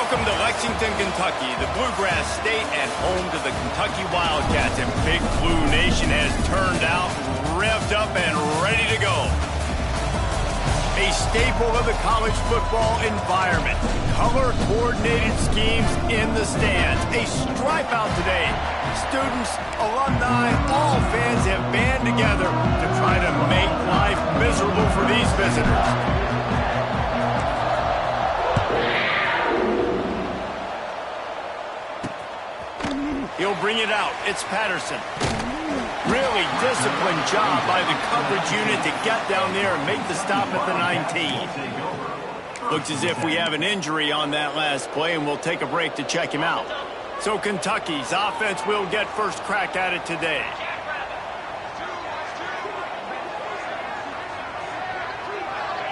Welcome to Lexington, Kentucky, the Bluegrass State and home to the Kentucky Wildcats. And Big Blue Nation has turned out, revved up, and ready to go. A staple of the college football environment. Color-coordinated schemes in the stands. A stripe out today. Students, alumni, all fans have band together to try to make life miserable for these visitors. He'll bring it out. It's Patterson. Really disciplined job by the coverage unit to get down there and make the stop at the 19. Looks as if we have an injury on that last play, and we'll take a break to check him out. So Kentucky's offense will get first crack at it today.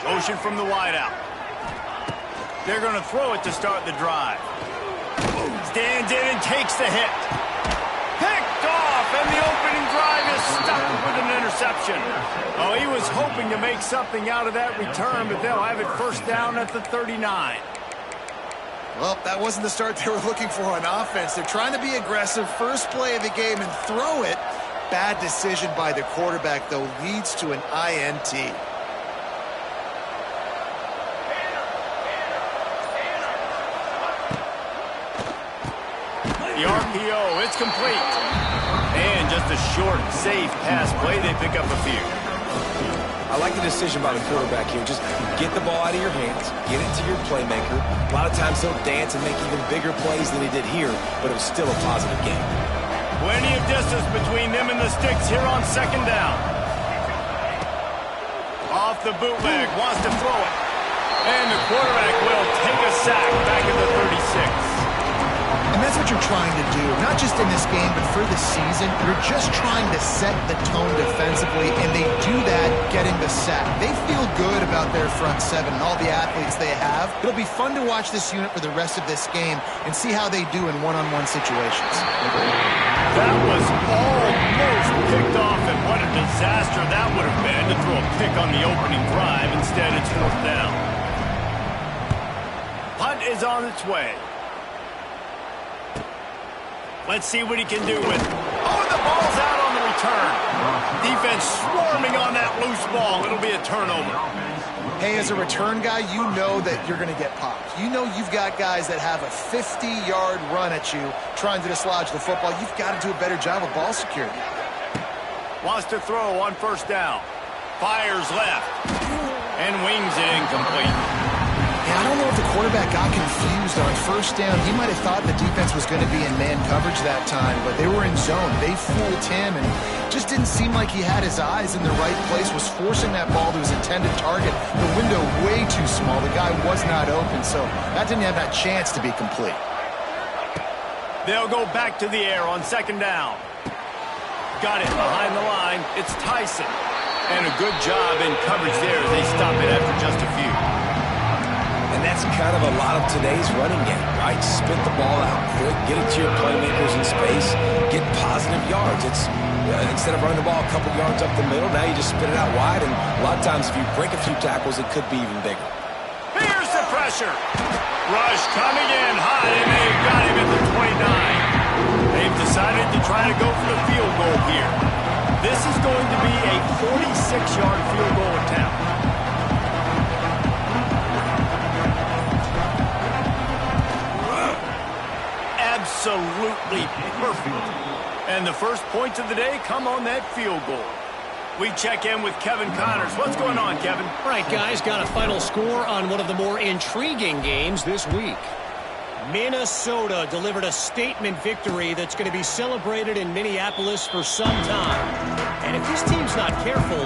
Motion from the wideout. They're going to throw it to start the drive. Stands in and takes the hit. Picked off, and the opening drive is stuck with an interception. Oh, he was hoping to make something out of that return, but they'll have it first down at the 39. Well, that wasn't the start they were looking for on offense. They're trying to be aggressive, first play of the game, and throw it. Bad decision by the quarterback, though, leads to an INT. The RPO, it's complete. And just a short, safe pass play, they pick up a few. I like the decision by the quarterback here. Just get the ball out of your hands, get it to your playmaker. A lot of times he'll dance and make even bigger plays than he did here, but it was still a positive game. Plenty of distance between them and the sticks here on second down. Off the bootleg, wants to throw it. And the quarterback will take a sack back at the 36. And that's what you're trying to do, not just in this game, but for the season. You're just trying to set the tone defensively, and they do that getting the sack. They feel good about their front seven and all the athletes they have. It'll be fun to watch this unit for the rest of this game and see how they do in one-on-one situations. That was almost picked off, and what a disaster that would have been to throw a pick on the opening drive. Instead, it's fourth down. Punt is on its way. Let's see what he can do with it. Oh, the ball's out on the return. Defense swarming on that loose ball. It'll be a turnover. Hey, as a return guy, you know that you're going to get popped. You know you've got guys that have a 50-yard run at you trying to dislodge the football. You've got to do a better job of ball security. Wants to throw on first down. Fires left. And wings it incomplete. Yeah, I don't know if the quarterback got confused on first down. He might have thought the defense was going to be in man coverage that time, but they were in zone. They fooled him, and just didn't seem like he had his eyes in the right place, was forcing that ball to his intended target. The window way too small. The guy was not open, so that didn't have that chance to be complete. They'll go back to the air on second down. Got it behind the line. It's Tyson. And a good job in coverage there as they stop it after just a few. And that's kind of a lot of today's running game, right? Spit the ball out quick, get it to your playmakers in space, get positive yards. It's instead of running the ball a couple yards up the middle, now you just spit it out wide, and a lot of times if you break a few tackles, it could be even bigger. Here's the pressure. Rush coming in high, and they've got him at the 29. They've decided to try to go for the field goal here. This is going to be a 46-yard field goal attempt. Absolutely perfect. And the first points of the day come on that field goal. We check in with Kevin Connors. What's going on, Kevin? All right, guys, got a final score on one of the more intriguing games this week. Minnesota delivered a statement victory that's going to be celebrated in Minneapolis for some time. And if this team's not careful,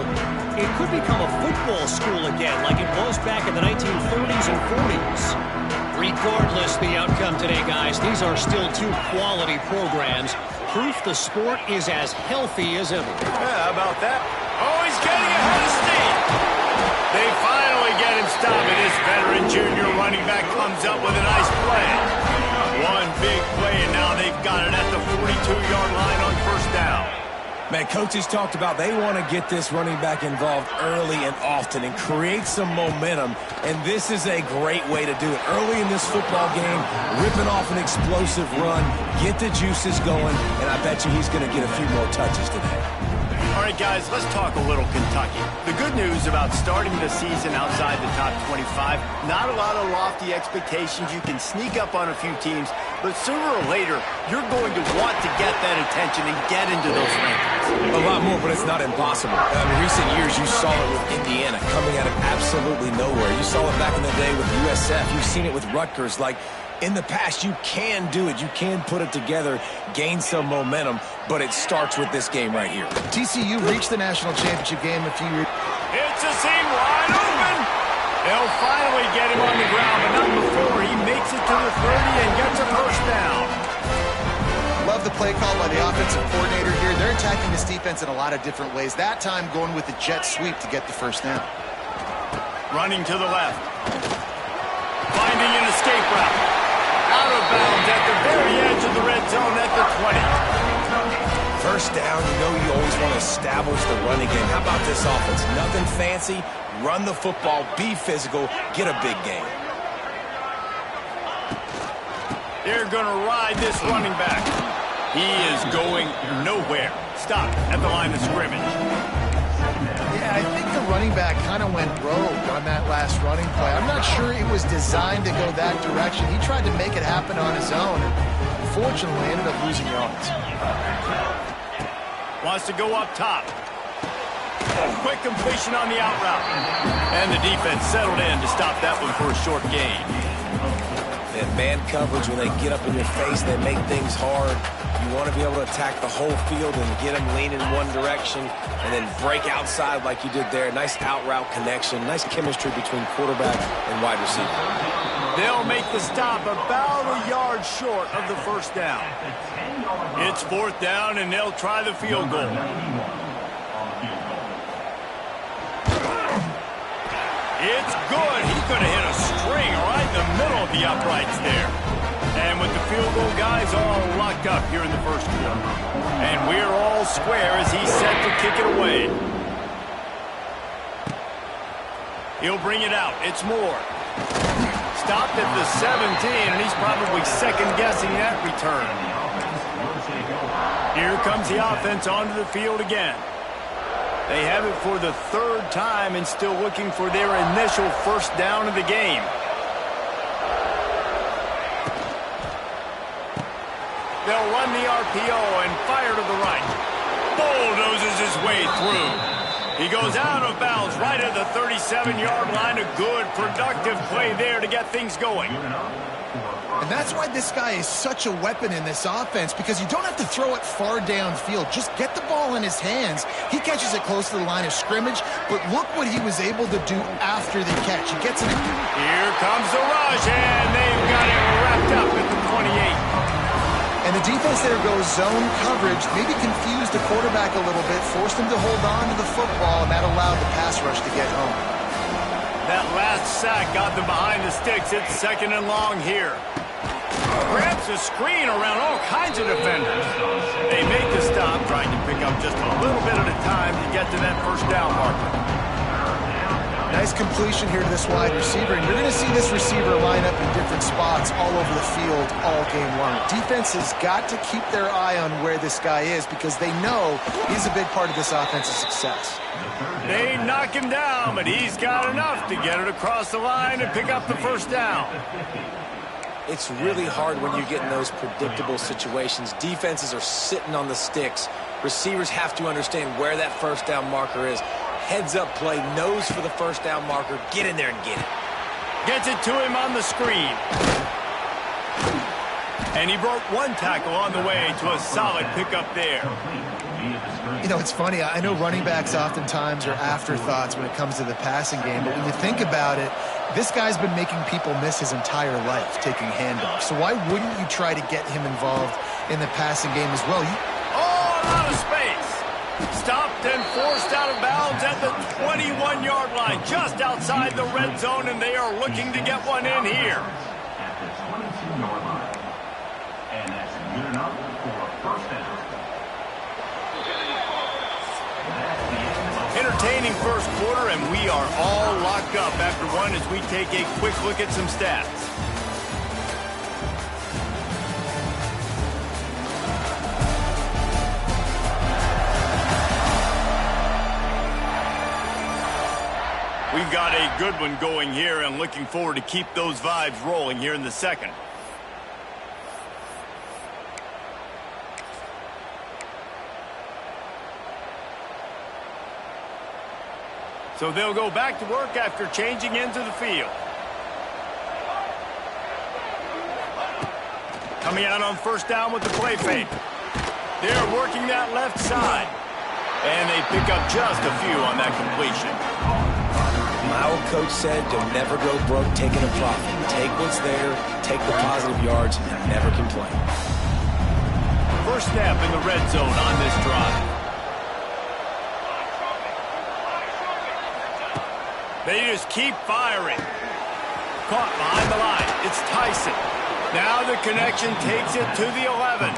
it could become a football school again like it was back in the 1930s and 40s. Regardless the outcome today, guys, these are still two quality programs. Proof the sport is as healthy as ever. Yeah, how about that? Oh, he's getting ahead of steam. They finally get him stopped. This veteran junior running back comes up with a nice play. One big play, and now they've got it at the 42-yard line on first down. Man, coaches talked about they want to get this running back involved early and often and create some momentum, and this is a great way to do it. Early in this football game, ripping off an explosive run, get the juices going, and I bet you he's going to get a few more touches today. All right, guys, let's talk a little Kentucky. The good news about starting the season outside the top 25, not a lot of lofty expectations. You can sneak up on a few teams, but sooner or later, you're going to want to get that attention and get into those rankings. A lot more, but it's not impossible. In recent years, you saw it with Indiana coming out of absolutely nowhere. You saw it back in the day with USF. You've seen it with Rutgers. Like, in the past, you can do it. You can put it together, gain some momentum, but it starts with this game right here. TCU reached the national championship game a few years. It's a seam wide open. They'll finally get him on the ground, but not before he makes it to the 30 and gets a first down. Love the play call by the offensive coordinator here. They're attacking this defense in a lot of different ways. That time going with the jet sweep to get the first down. Running to the left. Finding an escape route. Out of bounds at the very edge of the red zone at the 20. First down, you know you always want to establish the running game. How about this offense? Nothing fancy. Run the football, be physical, get a big game. They're going to ride this running back. He is going nowhere. Stop at the line of scrimmage. Yeah, I think the running back kind of went rogue on that last running play. I'm not sure it was designed to go that direction. He tried to make it happen on his own, and unfortunately ended up losing yards. Wants to go up top. Quick completion on the out route. And the defense settled in to stop that one for a short gain. And man coverage, when they get up in your face, they make things hard. You want to be able to attack the whole field and get them leaning in one direction and then break outside like you did there. Nice out route connection, nice chemistry between quarterback and wide receiver. They'll make the stop about a yard short of the first down. It's fourth down, and they'll try the field goal. It's good. He could have hit a string right in the middle of the uprights there. And with the field goal, guys all locked up here in the first quarter. And we're all square as he's set to kick it away. He'll bring it out. It's Moore. Stopped at the 17, and he's probably second-guessing that return. Here comes the offense onto the field again. They have it for the third time and still looking for their initial first down of the game. They'll run the RPO and fire to the right. Bulldozes his way through. He goes out of bounds right at the 37-yard line. A good, productive play there to get things going. And that's why this guy is such a weapon in this offense, because you don't have to throw it far downfield. Just get the ball in his hands. He catches it close to the line of scrimmage, but look what he was able to do after the catch. He gets it. Here comes the rush, and they've got it wrapped up at the 28. And the defense there goes zone coverage, maybe confused the quarterback a little bit, forced him to hold on to the football, and that allowed the pass rush to get home. That last sack got them behind the sticks. It's second and long here. Grabs a screen around all kinds of defenders. They make the stop, trying to pick up just a little bit at a time to get to that first down marker. Nice completion here to this wide receiver, and you're going to see this receiver line up in different spots all over the field all game long. Defense has got to keep their eye on where this guy is because they know he's a big part of this offense's success. They knock him down, but he's got enough to get it across the line and pick up the first down. It's really hard when you get in those predictable situations. Defenses are sitting on the sticks. Receivers have to understand where that first down marker is. Heads-up play, nose for the first down marker. Get in there and get it. Gets it to him on the screen. And he broke one tackle on the way to a solid pickup there. You know, it's funny. I know running backs oftentimes are afterthoughts when it comes to the passing game, but when you think about it, this guy's been making people miss his entire life taking handoffs. So why wouldn't you try to get him involved in the passing game as well? Oh, a lot of space. Stopped and forced out of bounds at the 21-yard line, just outside the red zone, and they are looking to get one in here. At the 22-yard line. And that's good enough for a first down. entertaining first quarter, and we are all locked up after one as we take a quick look at some stats. We've got a good one going here and looking forward to keep those vibes rolling here in the second. So they'll go back to work after changing into the field. Coming out on first down with the play fake. They're working that left side. And they pick up just a few on that completion. My old coach said you'll never go broke taking a profit. Take what's there, take the positive yards, and never complain. First snap in the red zone on this drive. They just keep firing. Caught behind the line. It's Tyson. Now the connection takes it to the 11.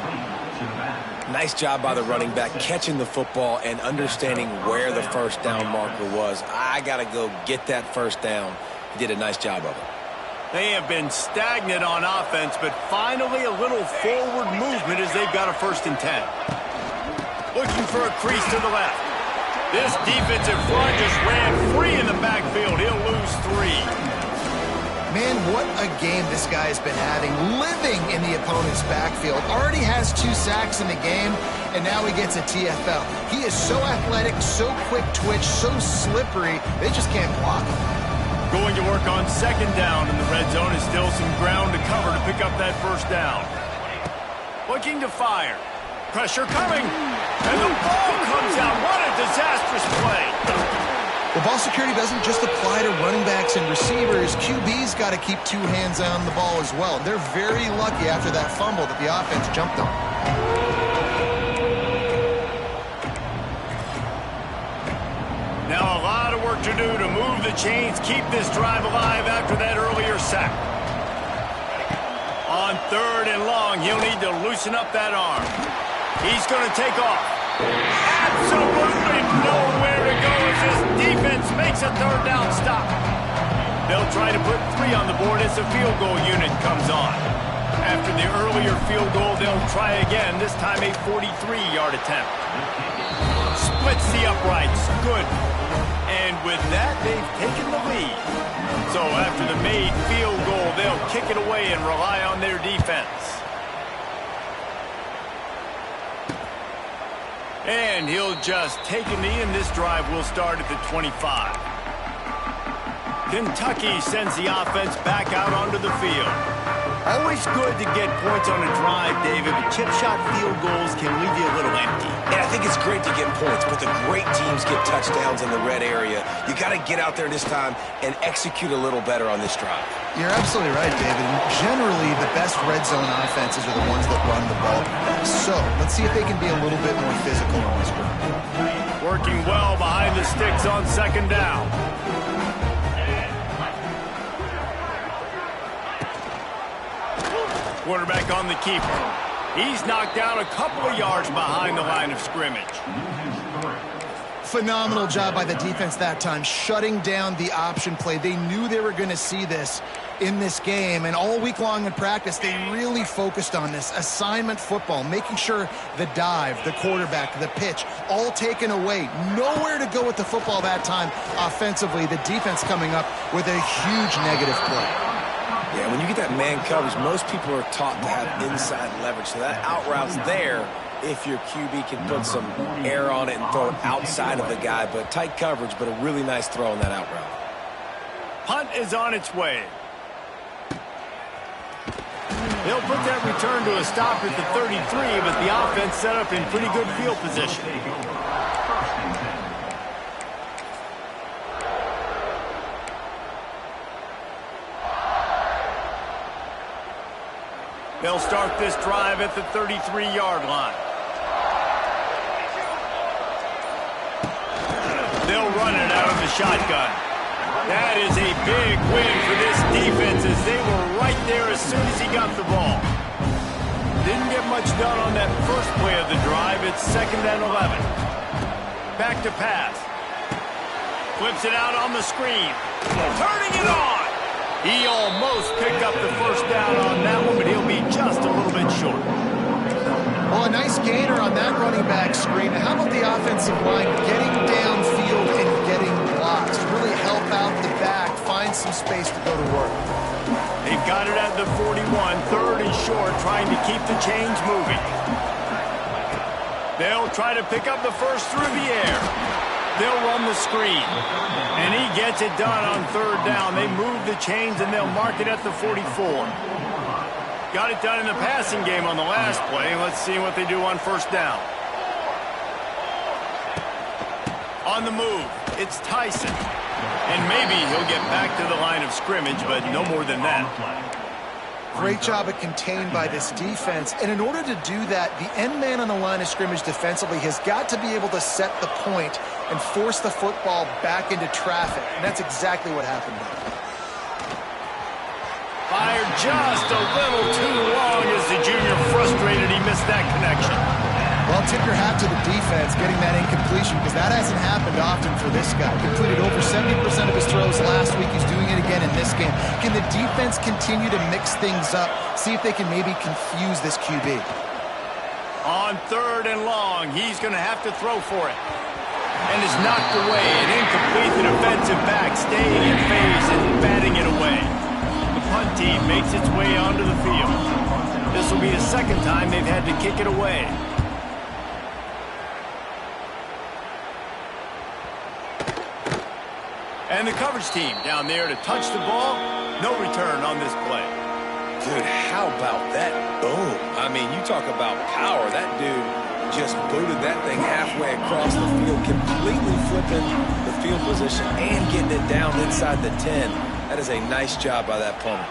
Nice job by the running back catching the football and understanding where the first down marker was. I got to go get that first down. He did a nice job of it. They have been stagnant on offense, but finally a little forward movement as they've got a 1st and 10. Looking for a crease to the left. This defensive front just ran free in the backfield. He'll lose 3. Man, what a game this guy has been having, living in the opponent's backfield. Already has 2 sacks in the game, and now he gets a TFL. He is so athletic, so quick twitch, so slippery, they just can't block him. Going to work on 2nd down in the red zone is still some ground to cover to pick up that 1st down. Looking to fire. Pressure coming, and the ball comes out. What a disastrous play. The ball security doesn't just apply to running backs and receivers. QB's got to keep 2 hands on the ball as well. They're very lucky after that fumble that the offense jumped on. Now a lot of work to do to move the chains, keep this drive alive after that earlier sack. On 3rd and long, he'll need to loosen up that arm. He's going to take off. Absolutely nowhere to go as this defense makes a 3rd down stop. They'll try to put 3 on the board as the field goal unit comes on. After the earlier field goal, they'll try again, this time a 43-yard attempt. Splits the uprights. Good. And with that, they've taken the lead. So after the made field goal, they'll kick it away and rely on their defense. And he'll just take a knee, and this drive will start at the 25. Kentucky sends the offense back out onto the field. Always good to get points on a drive, David, but chip shot field goals can leave you a little empty. And I think it's great to get points, but the great teams get touchdowns in the red area. You got to get out there this time and execute a little better on this drive. You're absolutely right, David. Generally, the best red zone offenses are the ones that run the ball. So let's see if they can be a little bit more physical on this one. Working well behind the sticks on 2nd down. Quarterback on the keeper. He's knocked down a couple of yards behind the line of scrimmage. Phenomenal job by the defense that time, shutting down the option play. They knew they were going to see this in this game, and all week long in practice, they really focused on this assignment football, making sure the dive, the quarterback, the pitch, all taken away. Nowhere to go with the football that time offensively. The defense coming up with a huge negative play. Yeah, when you get that man coverage, most people are taught to have inside leverage. So that out route's there if your QB can put some air on it and throw it outside of the guy. But tight coverage, but a really nice throw on that out route. Punt is on its way. They'll put that return to a stop at the 33, but the offense set up in pretty good field position. They'll start this drive at the 33-yard line. They'll run it out of the shotgun. That is a big win for this defense as they were right there as soon as he got the ball. Didn't get much done on that first play of the drive. It's 2nd and 11. Back to pass. Flips it out on the screen. Turning it on. He almost picked up the first down on that one, but he'll be just a little bit short. Well, a nice gainer on that running back screen. How about the offensive line getting downfield and getting blocks to really help out the back, find some space to go to work? They've got it at the 41, third and short, trying to keep the chains moving. They'll try to pick up the first through the air. They'll run the screen. And he gets it done on third down. They move the chains, and they'll mark it at the 44. Got it done in the passing game on the last play. Let's see what they do on first down. On the move, it's Tyson. And maybe he'll get back to the line of scrimmage, but no more than that. Great job at contained by this defense. And in order to do that, the end man on the line of scrimmage defensively has got to be able to set the point and force the football back into traffic. And that's exactly what happened there. Fired just a little too long as the junior frustrated he missed that connection. Well, tip your hat to the defense getting that incompletion because that hasn't happened often for this guy. Completed over 70% of his throws last week. He's doing it again in this game. Can the defense continue to mix things up? See if they can maybe confuse this QB. On third and long, he's going to have to throw for it. And is knocked away. An incomplete, the defensive back staying in phase and batting it away. The punt team makes its way onto the field. This will be the second time they've had to kick it away. And the coverage team down there to touch the ball. No return on this play. Dude, how about that boom? I mean, you talk about power. That dude just booted that thing halfway across the field, completely flipping the field position and getting it down inside the 10. That is a nice job by that punter.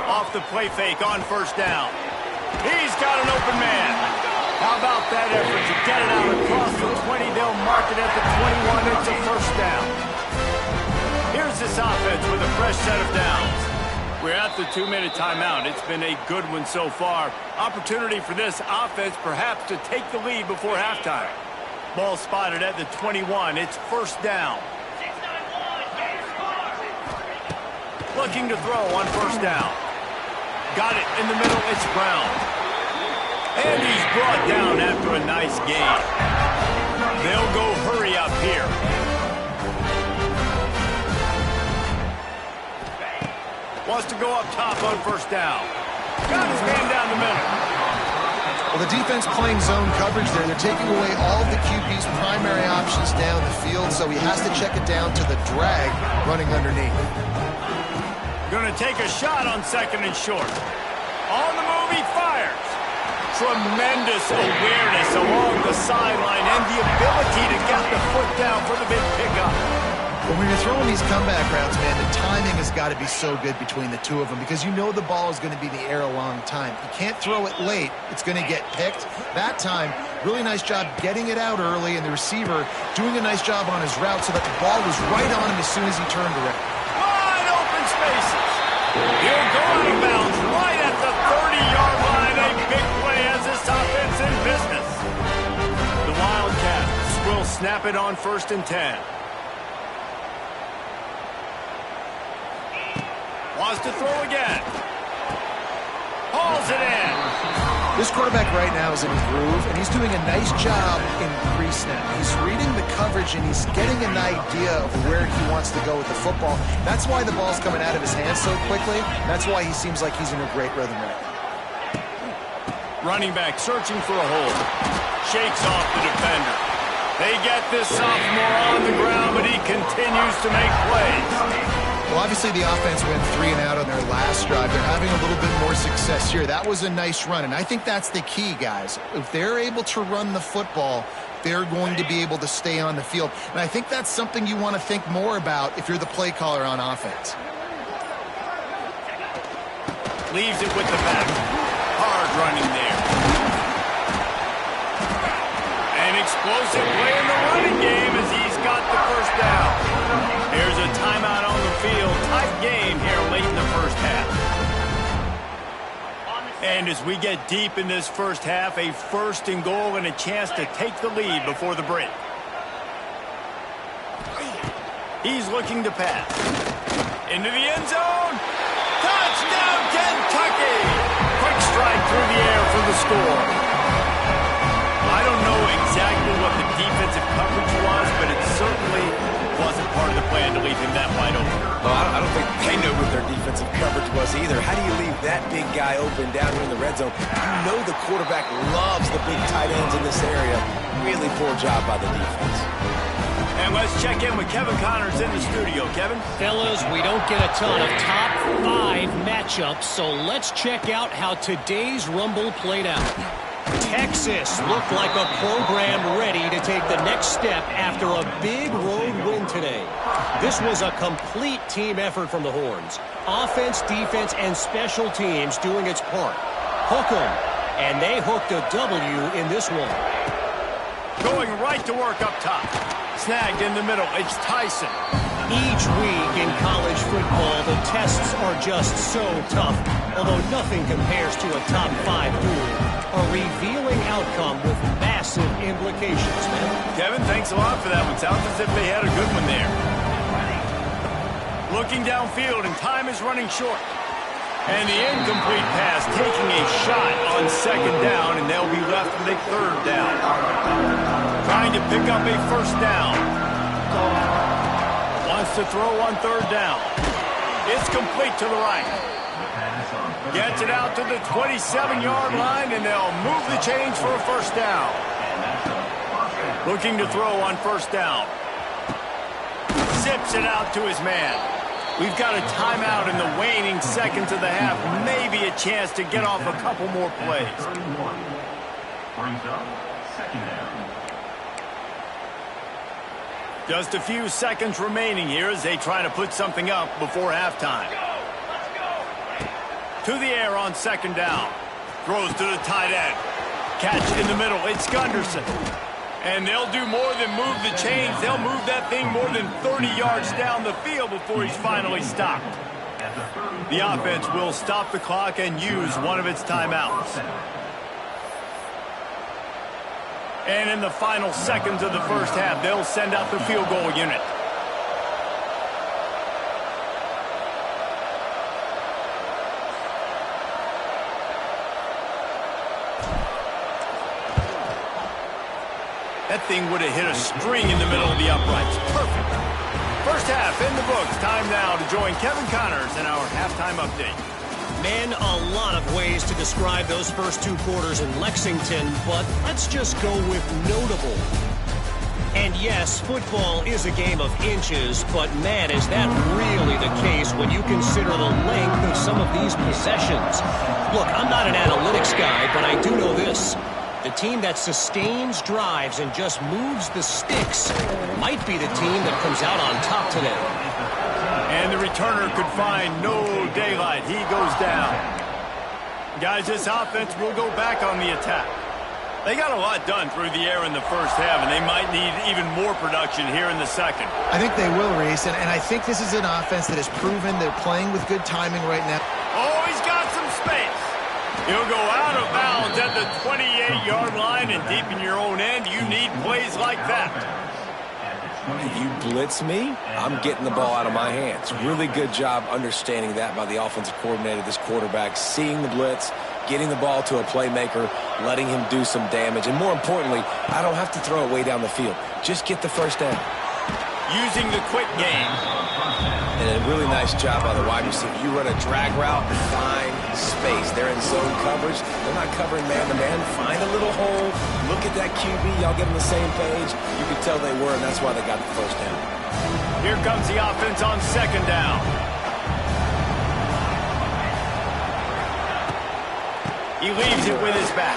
Off the play fake on first down. He's got an open man. How about that effort to get it out across the 20? They'll mark it at the 21. It's a first down. Here's this offense with a fresh set of downs. We're at the 2-minute timeout. It's been a good one so far. Opportunity for this offense perhaps to take the lead before halftime. Ball spotted at the 21. It's first down. Looking to throw on first down. Got it in the middle. It's Brown. And he's brought down after a nice gain. They'll go hurry up here. Wants to go up top on first down. Got his man down the middle. Well, the defense playing zone coverage there. They're taking away all of the QB's primary options down the field, so he has to check it down to the drag running underneath. Going to take a shot on second and short. On the move, he fires. Tremendous awareness along the sideline and the ability to get the foot down for the big pickup. But when you're throwing these comeback routes, man, the timing has got to be so good between the two of them because you know the ball is going to be in the air a long time. You can't throw it late. It's going to get picked. That time, really nice job getting it out early, and the receiver doing a nice job on his route so that the ball was right on him as soon as he turned around. Wide open spaces. He'll go out of bounds right at the 30-yard line. A big play as this offense in business. The Wildcats will snap it on first and 10. Wants to throw again. Hauls it in. This quarterback right now is in a groove, and he's doing a nice job in pre-snap. He's reading the coverage, and he's getting an idea of where he wants to go with the football. That's why the ball's coming out of his hands so quickly. That's why he seems like he's in a great rhythm right now. Running back searching for a hole. Shakes off the defender. They get this sophomore on the ground, but he continues to make plays. Well, obviously the offense went 3 and out on their last drive. They're having a little bit more success here. That was a nice run, and I think that's the key, guys. If they're able to run the football, they're going to be able to stay on the field. And I think that's something you want to think more about if you're the play caller on offense. Leaves it with the back. Hard running there. An explosive play in the running game as he's got the first down. There's a timeout on the field. Tight game here late in the first half. And as we get deep in this first half, a first and goal and a chance to take the lead before the break. He's looking to pass. Into the end zone. Touchdown, Kentucky! Quick strike through the air for the score. I don't know exactly what the defensive coverage was, but it certainly wasn't part of the plan to leave him that wide open. Well, I don't think they know what their defensive coverage was either. How do you leave that big guy open down here in the red zone? You know the quarterback loves the big tight ends in this area. Really poor job by the defense. And let's check in with Kevin Connors in the studio. Kevin? Fellas, we don't get a ton of top 5 matchups, so let's check out how today's Rumble played out. Texas looked like a program ready to take the next step after a big road win today. This was a complete team effort from the Horns. Offense, defense, and special teams doing its part. Hook 'em, and they hooked a W in this one. Going right to work up top. Snagged in the middle. It's Tyson. Each week in college football, the tests are just so tough. Although nothing compares to a top 5 duel. A revealing outcome with massive implications, man. Kevin, thanks a lot for that one. Sounds as if they had a good one there. Looking downfield, and time is running short. And the incomplete pass taking a shot on second down, and they'll be left with a third down. Trying to pick up a first down. Wants to throw on third down. It's complete to the right. Gets it out to the 27-yard line, and they'll move the chains for a first down. Looking to throw on first down. Zips it out to his man. We've got a timeout in the waning seconds of the half. Maybe a chance to get off a couple more plays. Brings up second down. Just a few seconds remaining here as they try to put something up before halftime. To the air on second down. Throws to the tight end. Catch in the middle. It's Gunderson. And they'll do more than move the chains. They'll move that thing more than 30 yards down the field before he's finally stopped. The offense will stop the clock and use one of its timeouts. And in the final seconds of the first half, they'll send out the field goal unit. That thing would have hit a string in the middle of the uprights. Perfect. First half in the books. Time now to join Kevin Connors in our halftime update. Man, a lot of ways to describe those first 2 quarters in Lexington, but let's just go with notable. And yes, football is a game of inches, but man, is that really the case when you consider the length of some of these possessions. Look, I'm not an analytics guy, but I do know this. The team that sustains drives and just moves the sticks might be the team that comes out on top today. And the returner could find no daylight. He goes down. Guys, this offense will go back on the attack. They got a lot done through the air in the first half, and they might need even more production here in the second. I think they will, Reese, and I think this is an offense that has proven they're playing with good timing right now. Oh, he's got some space. He'll go out of bounds at the 28-yard line, and deep in your own end, you need plays like that. You blitz me, I'm getting the ball out of my hands. Really good job understanding that by the offensive coordinator, this quarterback, seeing the blitz, getting the ball to a playmaker, letting him do some damage. And more importantly, I don't have to throw it way down the field. Just get the first down. Using the quick game. And a really nice job by the wide receiver. You run a drag route, find space. They're in zone coverage. They're not covering man-to-man. Find a little hole. Look at that QB. Y'all get on the same page. You could tell they were, and that's why they got the first down. Here comes the offense on second down. He leaves it with his back.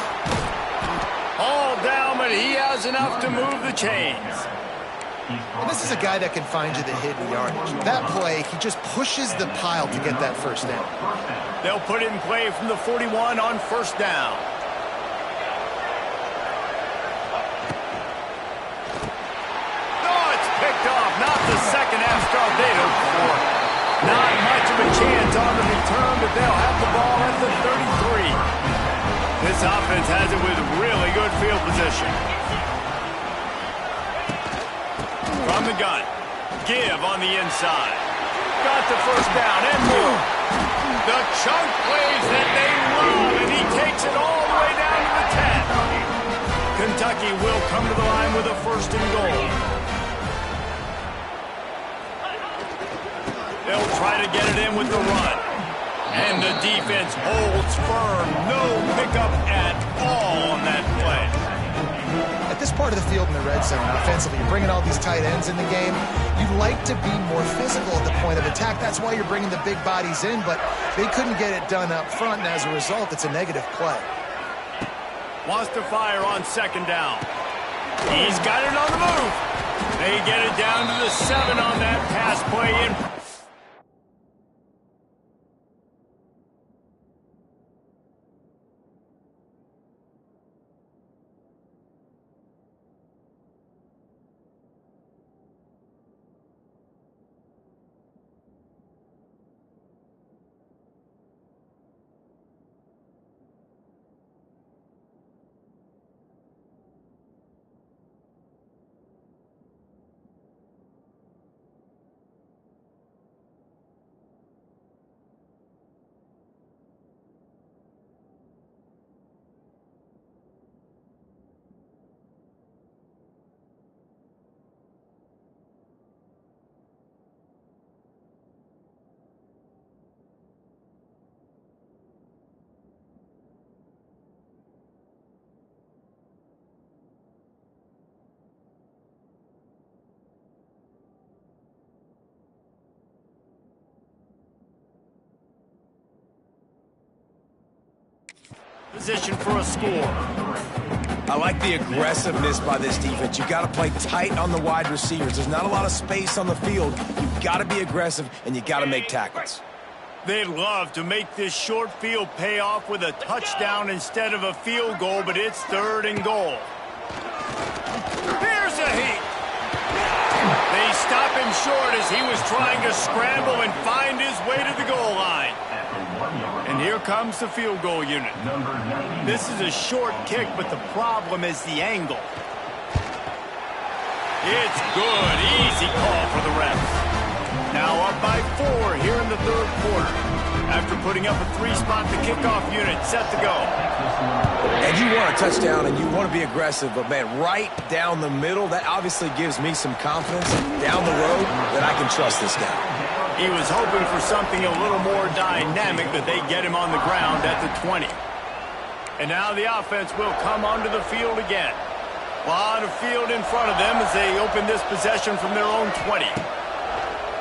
All down, but he has enough to move the chains. And this is a guy that can find you the hidden yardage. That play, he just pushes the pile to get that first down. They'll put it in play from the 41 on first down. Oh, it's picked off. Not the second half start they hoped for. Not much of a chance on the return, but they'll have the ball at the 33. This offense has it with really good field position. From the gun. Give on the inside. Got the first down and more. The chunk plays that they love, and he takes it all the way down to the 10. Kentucky will come to the line with a first and goal. They'll try to get it in with the run. And the defense holds firm. No pickup at all on that play. At this part of the field in the red zone, offensively, you're bringing all these tight ends in the game. You'd like to be more physical at the point of attack. That's why you're bringing the big bodies in, but they couldn't get it done up front, and as a result, it's a negative play. Wants to fire on second down. He's got it on the move. They get it down to the 7 on that pass play in. Position for a score. I like the aggressiveness by this defense. You've got to play tight on the wide receivers. There's not a lot of space on the field. You've got to be aggressive, and you've got to make tackles. They'd love to make this short field pay off with a touchdown instead of a field goal, but it's 3rd and goal. Here's a heat. They stop him short as he was trying to scramble and find his way to the goal line. And here comes the field goal unit. This is a short kick, but the problem is the angle. It's good. Easy call for the refs. Now up by 4 here in the 3rd quarter. After putting up a 3-spot, the kickoff unit set to go. And you want a touchdown, and you want to be aggressive, but, man, right down the middle, that obviously gives me some confidence down the road that I can trust this guy. He was hoping for something a little more dynamic, but they get him on the ground at the 20. And now the offense will come onto the field again. A lot of field in front of them as they open this possession from their own 20.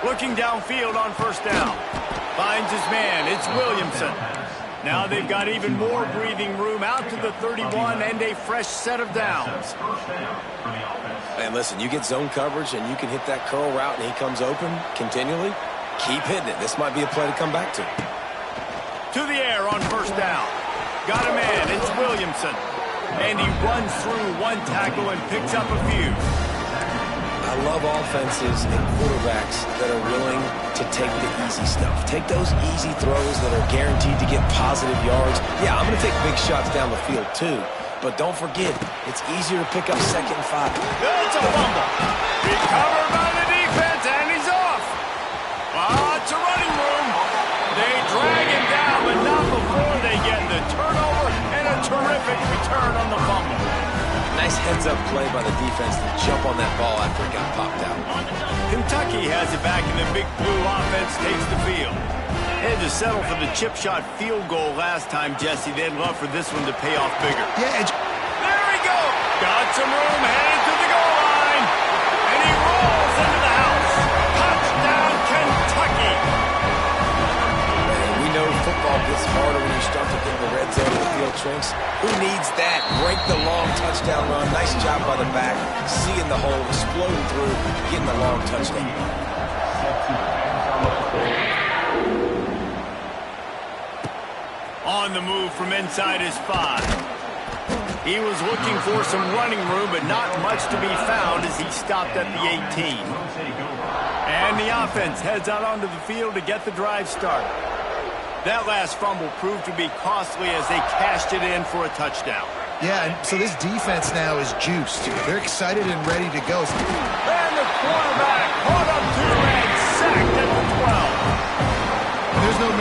Looking downfield on first down. Finds his man. It's Williamson. Now they've got even more breathing room out to the 31 and a fresh set of downs. Man, listen, you get zone coverage and you can hit that curl route and he comes open continually. Keep hitting it. This might be a play to come back to. To the air on first down. Got a man. It's Williamson. And he runs through one tackle and picks up a few. I love offenses and quarterbacks that are willing to take the easy stuff. Take those easy throws that are guaranteed to get positive yards. Yeah, I'm going to take big shots down the field too. But don't forget, it's easier to pick up 2nd and 5. It's a fumble. Recovered by the defense, and he's off. Lots of running room. They drag him down, but not before they get the turnover and a terrific return on the fumble. Nice heads-up play by the defense to jump on that ball after it got popped out. Kentucky has it back, and the Big Blue offense takes the field. Had to settle for the chip shot field goal last time, Jesse. They'd love for this one to pay off bigger. Yeah, there we go. Got some room, headed to the goal line. And he rolls into the house. Touchdown, Kentucky. Man, we know football gets harder when you start to get the red zone and the field shrinks. Who needs that? Break the long touchdown run. Nice job by the back. Seeing the hole, exploding through, getting the long touchdown. On the move from inside his 5. He was looking for some running room, but not much to be found as he stopped at the 18. And the offense heads out onto the field to get the drive started. That last fumble proved to be costly as they cashed it in for a touchdown. Yeah, and so this defense now is juiced. They're excited and ready to go. And the quarterback caught up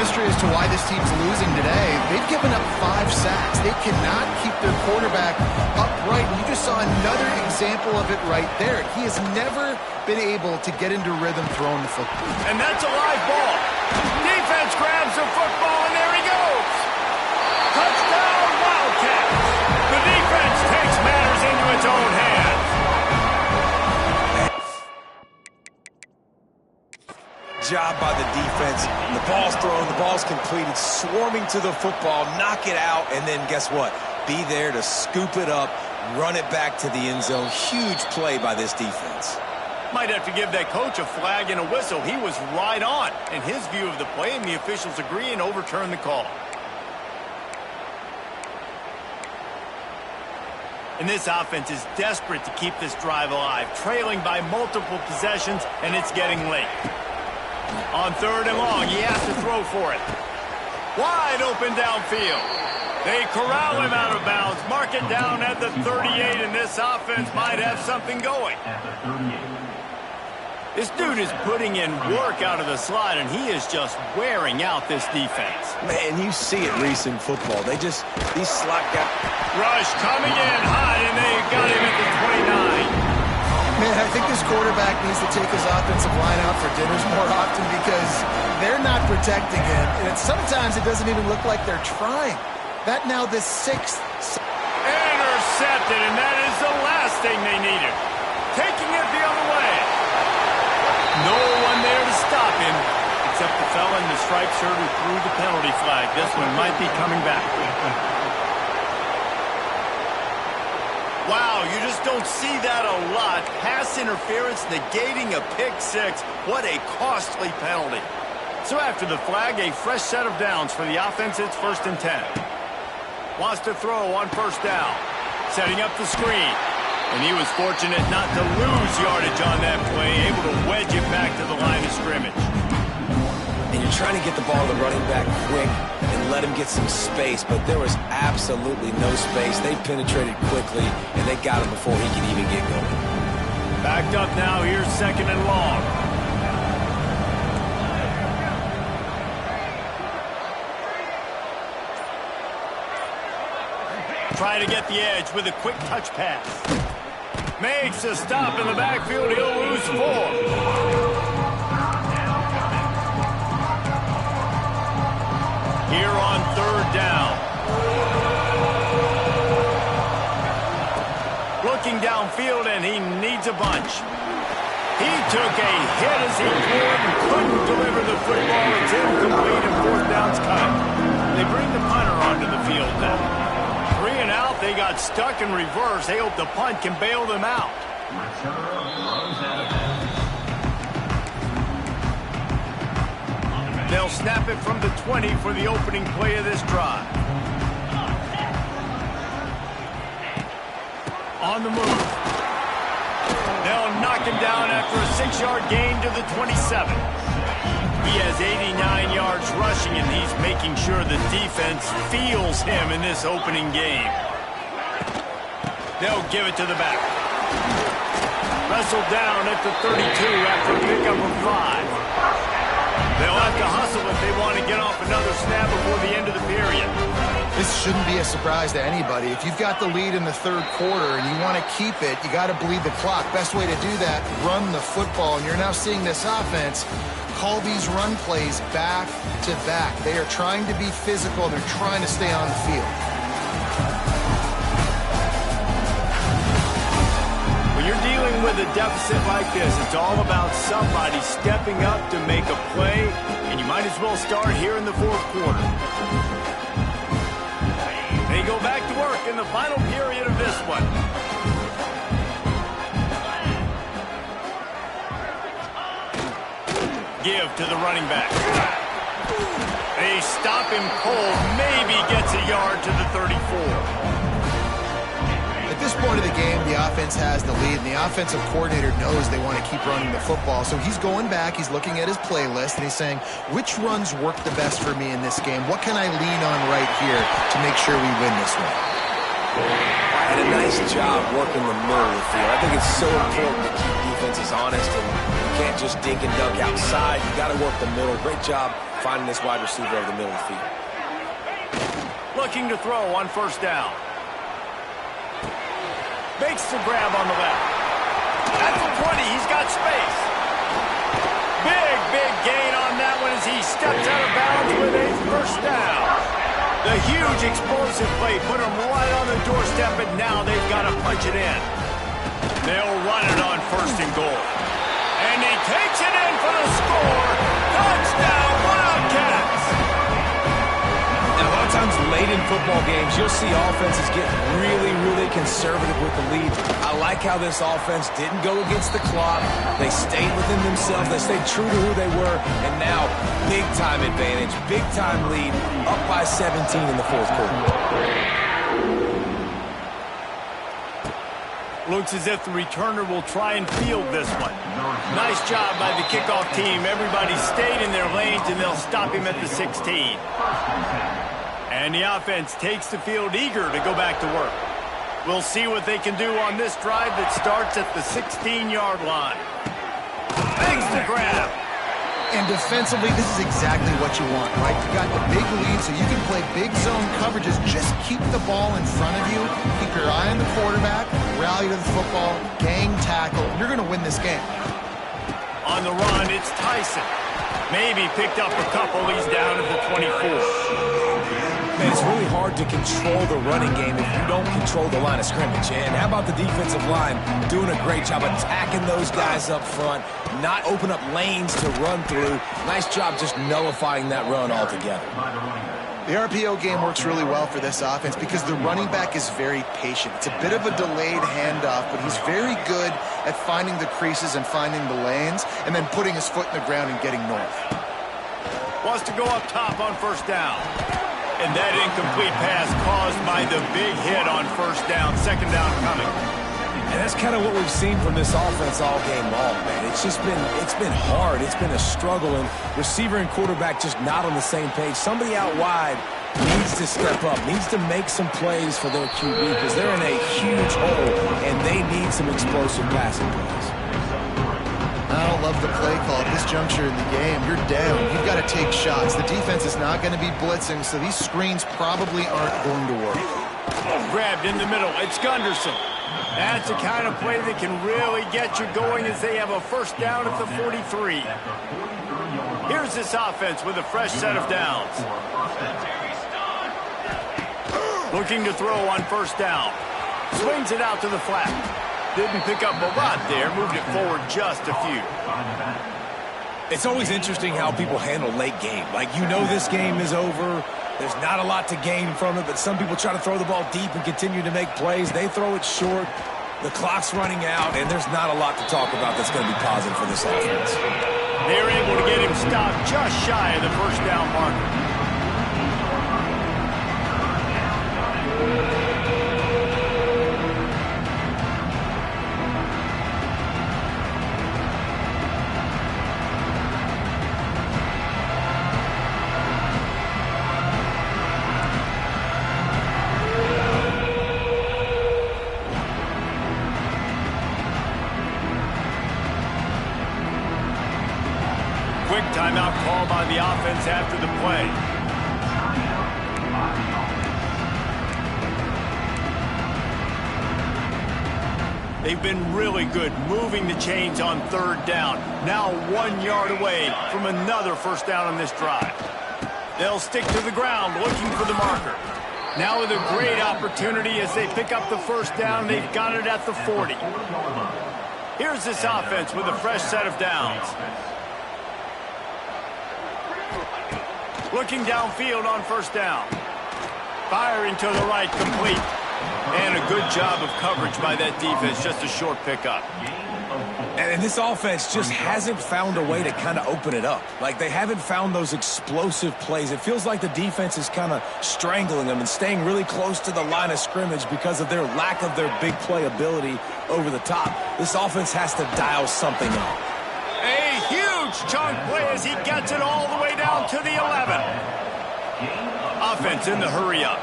mystery as to why this team's losing today. They've given up 5 sacks. They cannot keep their quarterback upright. And you just saw another example of it right there. He has never been able to get into rhythm throwing the football. And that's a live ball. Defense grabs the football, and there he goes. Touchdown, Wildcats. The defense takes matters into its own hands. Job by the defense. The ball's thrown, the ball's completed, swarming to the football, knock it out, and then guess what? Be there to scoop it up, run it back to the end zone. Huge play by this defense. Might have to give that coach a flag and a whistle. He was right on in his view of the play, and the officials agree and overturn the call. And this offense is desperate to keep this drive alive, trailing by multiple possessions, and it's getting late. On 3rd and long, he has to throw for it. Wide open downfield. They corral him out of bounds, mark it down at the 38, and this offense might have something going. This dude is putting in work out of the slot, and he is just wearing out this defense. Man, you see it, Reese, in football. These slot guys. Rush coming in high, and they got him at the 29. Man, I think this quarterback needs to take his offensive line out for dinners more often because they're not protecting him. And sometimes it doesn't even look like they're trying. That now the 6th. Intercepted, and that is the last thing they needed. Taking it the other way. No one there to stop him, except the fella in the striped shirt who threw the penalty flag. This one might be coming back. Wow, you just don't see that a lot. Pass interference negating a pick 6. What a costly penalty. So after the flag, a fresh set of downs for the offense. It's 1st and 10. Wants to throw on 1st down. Setting up the screen. And he was fortunate not to lose yardage on that play, able to wedge it back to the line of scrimmage. And you're trying to get the ball to the running back quick and let him get some space, but there was absolutely no space. They penetrated quickly, and they got him before he could even get going. Backed up now. Here's 2nd and long. Try to get the edge with a quick touch pass. Makes a stop in the backfield. He'll lose 4. Here on 3rd down. Looking downfield, and he needs a bunch. He took a hit as he pulled and couldn't deliver the football. It's incomplete, and 4th down's cut. They bring the punter onto the field now. 3 and out. They got stuck in reverse. They hope the punt can bail them out. They'll snap it from the 20 for the opening play of this drive. On the move. They'll knock him down after a 6-yard gain to the 27. He has 89 yards rushing, and he's making sure the defense feels him in this opening game. They'll give it to the back. Wrestled down at the 32 after a pickup of 5. They'll have to hustle if they want to get off another snap before the end of the period. This shouldn't be a surprise to anybody. If you've got the lead in the 3rd quarter and you want to keep it, you got to bleed the clock. Best way to do that, run the football. And you're now seeing this offense call these run plays back to back. They are trying to be physical. They're trying to stay on the field. When you're dealing with a deficit like this, it's all about somebody stepping up to make a play, and you might as well start here in the 4th quarter. They go back to work in the final period of this one. Give to the running back. They stop him cold, maybe gets a yard to the 34. At this point of the game, the offense has the lead, and the offensive coordinator knows they want to keep running the football. So he's going back, he's looking at his playlist, and he's saying, which runs work the best for me in this game? What can I lean on right here to make sure we win this one? And a nice job working the middle of the field. I think it's so important to keep defenses honest, and you can't just dink and dunk outside. You got to work the middle. Great job finding this wide receiver over the middle of the field. Looking to throw on first down. Makes the grab on the left. At the 20, he's got space. Big gain on that one as he steps out of bounds with a first down. The huge explosive play put him right on the doorstep, and now they've got to punch it in. They'll run it on first and goal. And he takes it in for the score. Touchdown, Wildcats! Now, a lot of times late in football games, you'll see offenses get really conservative with the lead. I like how this offense didn't go against the clock. They stayed within themselves. They stayed true to who they were. And now, big-time advantage, big-time lead, up by 17 in the fourth quarter. Looks as if the returner will try and field this one. Nice job by the kickoff team. Everybody stayed in their lanes, and they'll stop him at the 16. And the offense takes the field eager to go back to work. We'll see what they can do on this drive that starts at the 16-yard line. Makes the grab. And defensively, this is exactly what you want, right? You got the big lead, so you can play big zone coverages. Just keep the ball in front of you. Keep your eye on the quarterback. Rally to the football. Gang tackle. You're going to win this game. On the run, it's Tyson. Maybe picked up a couple. He's down at the 24. Man, it's really hard to control the running game if you don't control the line of scrimmage. And how about the defensive line doing a great job attacking those guys up front, not open up lanes to run through. Nice job just nullifying that run altogether. The RPO game works really well for this offense because the running back is very patient. It's a bit of a delayed handoff, but he's very good at finding the creases and finding the lanes and then putting his foot in the ground and getting north. Wants to go up top on first down. And that incomplete pass caused by the big hit on first down. Second down coming. And that's kind of what we've seen from this offense all game long, man. It's been hard. It's been a struggle, and receiver and quarterback just not on the same page. Somebody out wide needs to step up, needs to make some plays for their QB because they're in a huge hole, and they need some explosive passing plays. I don't love the play call at this juncture in the game. You're down. You've got to take shots. The defense is not going to be blitzing, so these screens probably aren't going to work. Grabbed in the middle. It's Gunderson. That's the kind of play that can really get you going as they have a first down at the 43. Here's this offense with a fresh set of downs. Looking to throw on first down. Swings it out to the flat. Didn't pick up a lot there. Moved it forward just a few. It's always interesting how people handle late game. Like, you know this game is over. There's not a lot to gain from it, but some people try to throw the ball deep and continue to make plays. They throw it short. The clock's running out, and there's not a lot to talk about that's going to be positive for this offense. They're able to get him stopped just shy of the first down marker. Quick timeout call by the offense after the play. They've been really good moving the chains on third down. Now 1 yard away from another first down on this drive. They'll stick to the ground looking for the marker. Now with a great opportunity as they pick up the first down. They've got it at the 40. Here's this offense with a fresh set of downs. Looking downfield on first down. Firing to the right, complete. And a good job of coverage by that defense, just a short pickup. And this offense just hasn't found a way to kind of open it up. Like, they haven't found those explosive plays. It feels like the defense is kind of strangling them and staying really close to the line of scrimmage because of their lack of their big play ability over the top. This offense has to dial something up. A huge chunk play as he gets it all the way down to the 11. Offense in the hurry up.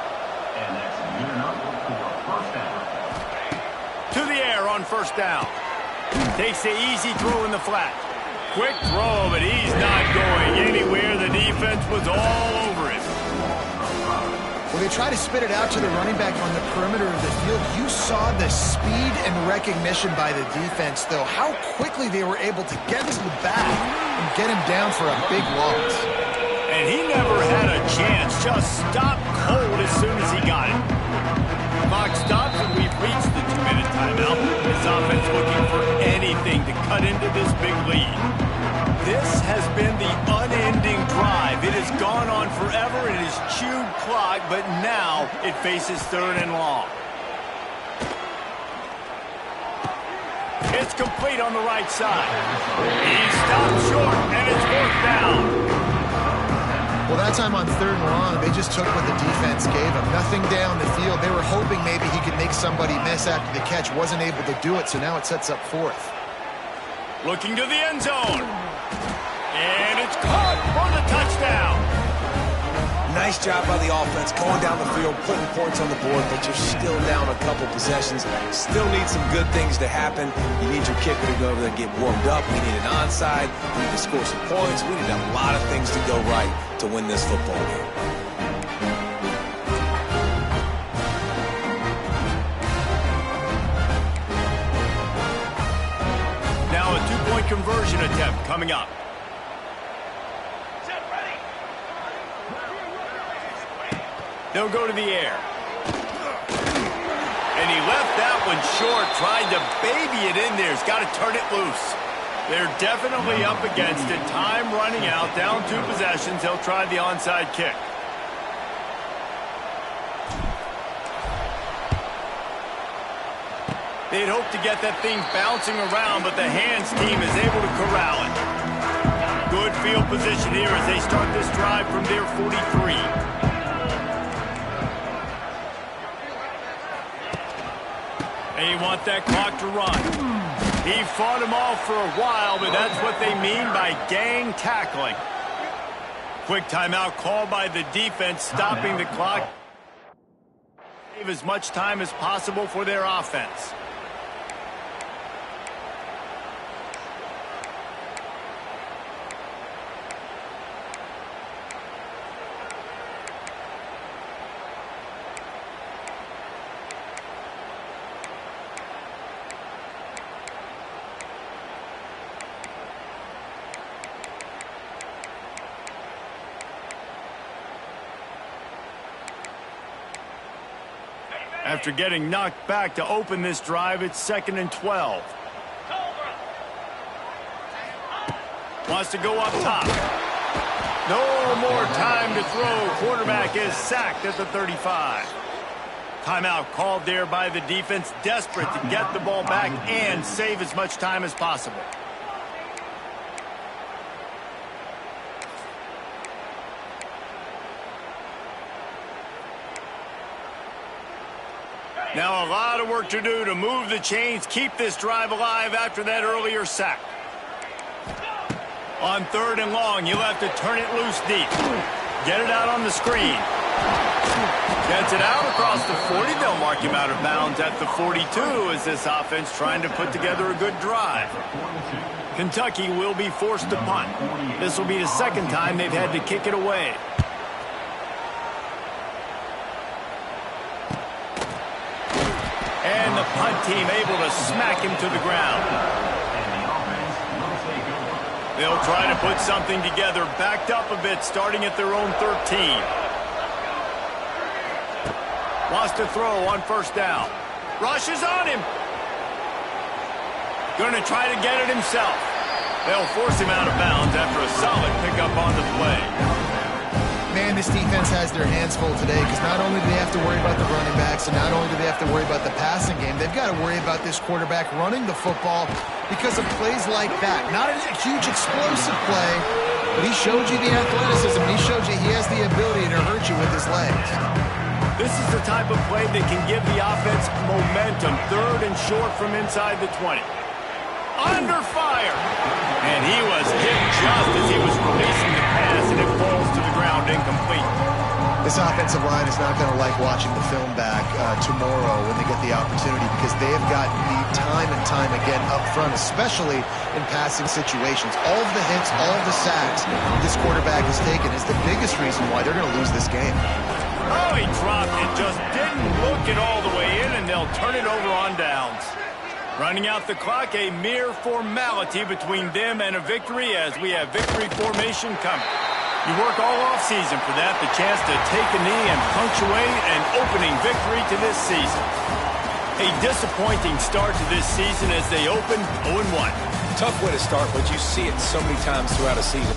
To the air on first down. Takes the easy throw in the flat. Quick throw, but he's not going anywhere. The defense was all over him. When they try to spit it out to the running back on the perimeter of the field, you saw the speed and recognition by the defense, though, how quickly they were able to get to the back and get him down for a big loss. And he never had a chance, just stopped cold as soon as he got it. Clock stops and we've reached the 2-minute timeout. This offense looking for anything to cut into this big lead. This has been the unending drive. It has gone on forever. It has chewed clock, but now it faces 3rd and long. It's complete on the right side. He stopped short, and it's 4th down. Well, that time on 3rd and long, they just took what the defense gave them. Nothing down the field. They were hoping maybe he could make somebody miss after the catch. Wasn't able to do it, so now it sets up 4th. Looking to the end zone. And it's caught for the touchdown. Nice job by the offense going down the field, putting points on the board, but you're still down a couple possessions. Still need some good things to happen. You need your kicker to go over there and get warmed up. We need an onside. We need to score some points. We need a lot of things to go right to win this football game. Now a 2-point conversion attempt coming up. They'll go to the air. And he left that one short, trying to baby it in there. He's got to turn it loose. They're definitely up against it. Time running out, down 2 possessions. They'll try the onside kick. They'd hoped to get that thing bouncing around, but the hands team is able to corral it. Good field position here as they start this drive from their 43. They want that clock to run. He fought him off for a while, but that's what they mean by gang tackling. Quick timeout called by the defense, stopping the clock. Save as much time as possible for their offense. After getting knocked back to open this drive, it's 2nd and 12. Wants to go up top. No more time to throw. Quarterback is sacked at the 35. Timeout called there by the defense, desperate to get the ball back and save as much time as possible. Now a lot of work to do to move the chains, keep this drive alive after that earlier sack. On 3rd and long, you'll have to turn it loose deep. Get it out on the screen. Gets it out across the 40. They'll mark him out of bounds at the 42 as this offense trying to put together a good drive. Kentucky will be forced to punt. This will be the 2nd time they've had to kick it away. And the punt team able to smack him to the ground. They'll try to put something together, backed up a bit, starting at their own 13. Wants to throw on 1st down. Rushes on him. Going to try to get it himself. They'll force him out of bounds after a solid pickup on the play. Man, this defense has their hands full today because not only do they have to worry about the running backs and not only do they have to worry about the passing game, they've got to worry about this quarterback running the football because of plays like that. Not a huge explosive play, but he showed you the athleticism. He showed you he has the ability to hurt you with his legs. This is the type of play that can give the offense momentum. 3rd and short from inside the 20. Under fire. And he was hit just as he was releasing the pass, and it falls to the ground incomplete. This offensive line is not going to like watching the film back tomorrow when they get the opportunity, because they have gotten beat time and time again up front, especially in passing situations. All of the hits, all of the sacks this quarterback has taken is the biggest reason why they're going to lose this game. Oh, he dropped it. Just didn't look it all the way in, and they'll turn it over on downs. Running out the clock, a mere formality between them and a victory, as we have victory formation coming. You work all offseason for that, the chance to take a knee and punctuate an opening victory to this season. A disappointing start to this season as they open 0-1. Tough way to start, but you see it so many times throughout a season.